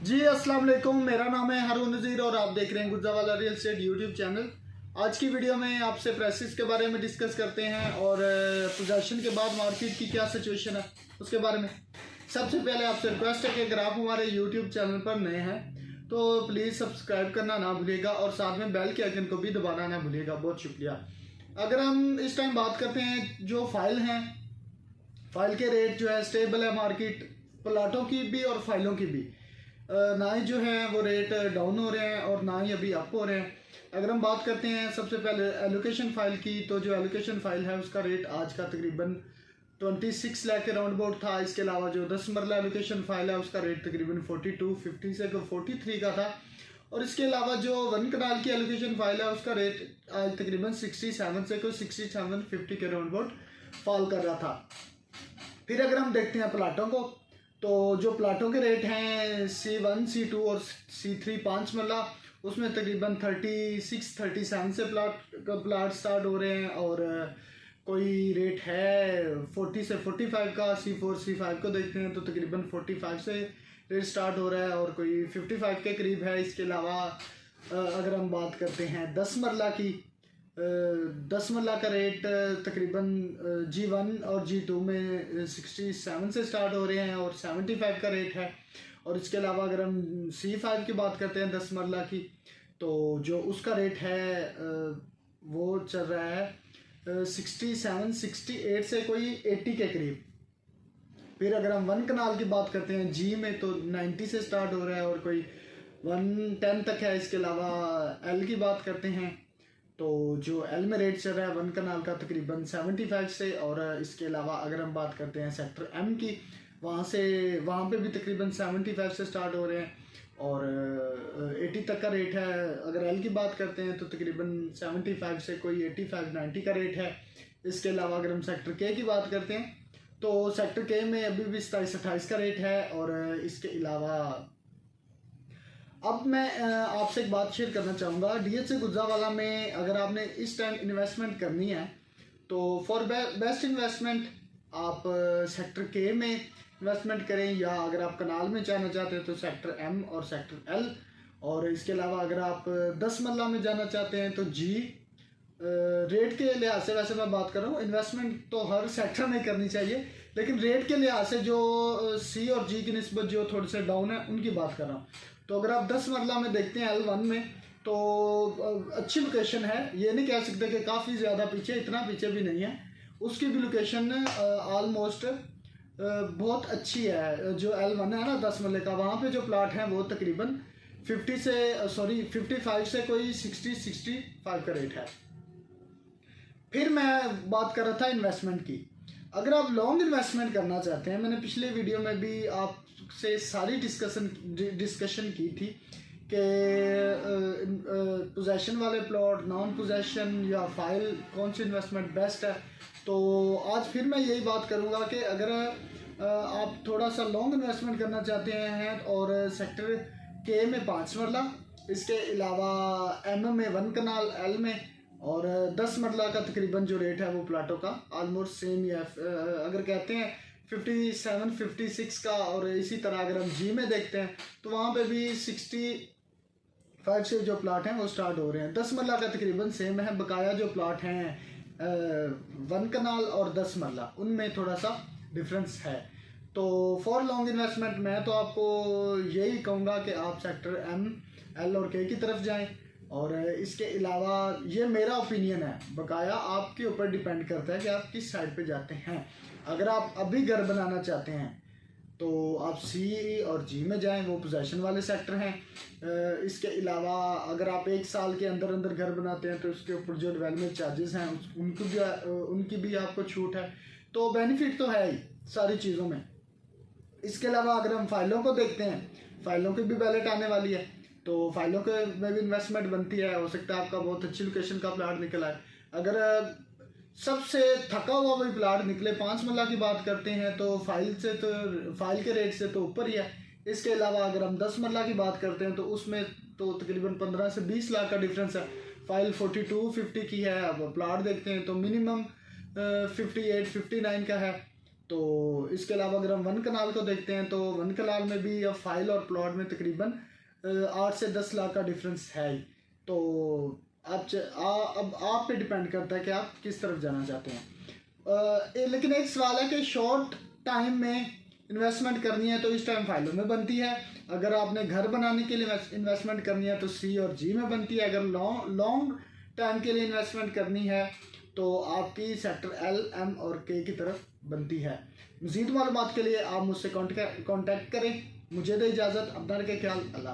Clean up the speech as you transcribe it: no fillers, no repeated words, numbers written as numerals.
जी अस्सलाम वालेकुम, मेरा नाम है हारून नज़ीर और आप देख रहे हैं Gujranwala real estate YouTube channel. आज की वीडियो में आपसे प्राइसेस के बारे में डिस्कस करते हैं और पोजेशन के बाद मार्केट की क्या सिचुएशन है उसके बारे में। सबसे पहले आपसे रिक्वेस्ट है कि अगर आप हमारे यूट्यूब चैनल पर नए हैं तो प्लीज़ सब्सक्राइब करना ना भूलिएगा और साथ में बेल के आइकन को भी दबाना ना भूलिएगा। बहुत शुक्रिया। अगर हम इस टाइम बात करते हैं जो फाइल हैं, फाइल के रेट जो है स्टेबल है मार्केट, प्लाटों की भी और फाइलों की भी। ना ही जो है वो रेट डाउन हो रहे हैं और ना ही अभी अप हो रहे हैं। अगर हम बात करते हैं सबसे पहले एलोकेशन फाइल की, तो जो एलोकेशन फाइल है उसका रेट आज का तकरीबन 26 लाख के राउंड अबाउट था। इसके अलावा जो 10 मरला एलोकेशन फाइल है उसका रेट तकरीबन 4250 से 43 का था। और इसके अलावा जो 1 कनाल की एलोकेशन फाइल है उसका रेट आज तकरीबन 67 से 6750 के राउंड अबाउट फॉल कर रहा था। फिर अगर हम देखते हैं प्लाटों को, तो जो प्लाटों के रेट हैं C1, C2 और C3 5 मरला, उसमें तकरीबन 36-37 से प्लाट स्टार्ट हो रहे हैं और कोई रेट है 40 से 45 का। C4 C5 को देखते हैं तो तकरीबन 45 से रेट स्टार्ट हो रहा है और कोई 55 के करीब है। इसके अलावा अगर हम बात करते हैं 10 मरला की, 10 मरला का रेट तकरीबन G1 और G2 में 67 से स्टार्ट हो रहे हैं और 75 का रेट है। और इसके अलावा अगर हम C5 की बात करते हैं 10 मरला की, तो जो उसका रेट है वो चल रहा है 67-68 से कोई 80 के करीब। फिर अगर हम 1 कनाल की बात करते हैं G में, तो 90 से स्टार्ट हो रहा है और कोई 110 तक है। इसके अलावा L की बात करते हैं तो जो एल में रेट चल रहा है 1 कनाल का तकरीबन 75 से। और इसके अलावा अगर हम बात करते हैं सेक्टर एम की, वहाँ पे भी तकरीबन 75 से स्टार्ट हो रहे हैं और 80 तक का रेट है। अगर एल की बात करते हैं तो तकरीबन 75 से कोई 85-90 का रेट है। इसके अलावा अगर हम सेक्टर के की बात करते हैं तो सेक्टर के में अभी भी 27-28 का रेट है। और इसके अलावा अब मैं आपसे एक बात शेयर करना चाहूँगा। डीएचए गुजरावाला में अगर आपने इस टाइम इन्वेस्टमेंट करनी है तो फॉर बेस्ट इन्वेस्टमेंट आप सेक्टर के में इन्वेस्टमेंट करें, या अगर आप कनाल में जाना चाहते हैं तो सेक्टर एम और सेक्टर एल। और इसके अलावा अगर आप 10 मरला में जाना चाहते हैं तो जी। रेट के लिहाज से वैसे मैं बात कर रहा हूँ, इन्वेस्टमेंट तो हर सेक्टर में करनी चाहिए, लेकिन रेट के लिहाज से जो सी और जी की निस्बत जो थोड़े से डाउन है उनकी बात कर रहा हूँ। तो अगर आप 10 मरला में देखते हैं L1 में, तो अच्छी लोकेशन है। ये नहीं कह सकते कि काफ़ी ज़्यादा पीछे, इतना पीछे भी नहीं है। उसकी भी लोकेशन ऑलमोस्ट बहुत अच्छी है। जो L1 है ना 10 मरले का, वहाँ पे जो प्लाट हैं वो तकरीबन 55 से कोई 60-65 का रेट है। फिर मैं बात कर रहा था इन्वेस्टमेंट की। अगर आप लॉन्ग इन्वेस्टमेंट करना चाहते हैं, मैंने पिछले वीडियो में भी आपसे सारी डिस्कशन की थी कि पोजेशन वाले प्लॉट, नॉन पोजेशन या फाइल, कौन सी इन्वेस्टमेंट बेस्ट है। तो आज फिर मैं यही बात करूंगा कि अगर आप थोड़ा सा लॉन्ग इन्वेस्टमेंट करना चाहते हैं और सेक्टर के में 5 मरला, इसके अलावा एम में 1 कनाल, एल में और 10 मरला का तकरीबन जो रेट है वो प्लाटों का ऑलमोस्ट सेम ही है। अगर कहते हैं 57-56 का। और इसी तरह अगर हम जी में देखते हैं तो वहाँ पे भी 65 से जो प्लाट हैं वो स्टार्ट हो रहे हैं। 10 मरला का तकरीबन सेम है। बकाया जो प्लाट हैं 1 कनाल और 10 मरला, उनमें थोड़ा सा डिफरेंस है। तो फॉर लॉन्ग इन्वेस्टमेंट मैं तो आपको यही कहूँगा कि आप सेक्टर एम, एल और के की तरफ जाएँ। और इसके अलावा ये मेरा ओपिनियन है, बकाया आपके ऊपर डिपेंड करता है कि आप किस साइड पे जाते हैं। अगर आप अभी घर बनाना चाहते हैं तो आप सी और जी में जाएं, वो पोजेशन वाले सेक्टर हैं। इसके अलावा अगर आप 1 साल के अंदर अंदर घर बनाते हैं तो उसके ऊपर जो डेवलपमेंट चार्जेस हैं उनकी भी आपको छूट है। तो बेनिफिट तो है ही सारी चीज़ों में। इसके अलावा अगर हम फाइलों को देखते हैं, फाइलों की भी बैलेट आने वाली है, तो फाइलों के में भी इन्वेस्टमेंट बनती है। हो सकता है आपका बहुत अच्छी लोकेशन का प्लाट निकल आए। अगर सबसे थका हुआ कोई प्लाट निकले, 5 मरला की बात करते हैं, तो फाइल के रेट से तो ऊपर ही है। इसके अलावा अगर हम 10 मरला की बात करते हैं तो उसमें तो तकरीबन 15 से 20 लाख का डिफरेंस है। फाइल 42-50 की है। अब प्लाट देखते हैं तो मिनिमम 58-59 का है। तो इसके अलावा अगर हम वन कनाल को देखते हैं तो वन कनाल में भी अब फाइल और प्लॉट में तकरीबन 8 से 10 लाख का डिफरेंस है ही। तो अब आप पे डिपेंड करता है कि आप किस तरफ जाना चाहते हैं। लेकिन एक सवाल है कि शॉर्ट टाइम में इन्वेस्टमेंट करनी है तो इस टाइम फाइलों में बनती है, अगर आपने घर बनाने के लिए इन्वेस्टमेंट करनी है तो सी और जी में बनती है, अगर लॉन्ग टाइम के लिए इन्वेस्टमेंट करनी है तो आपकी सेक्टर एल, एम और के की तरफ बनती है। मज़ीद मालूमात के लिए आप मुझसे कॉन्टैक्ट करें। मुझे दे इजाज़त, अपना रखें ख्याल, अल्लाह।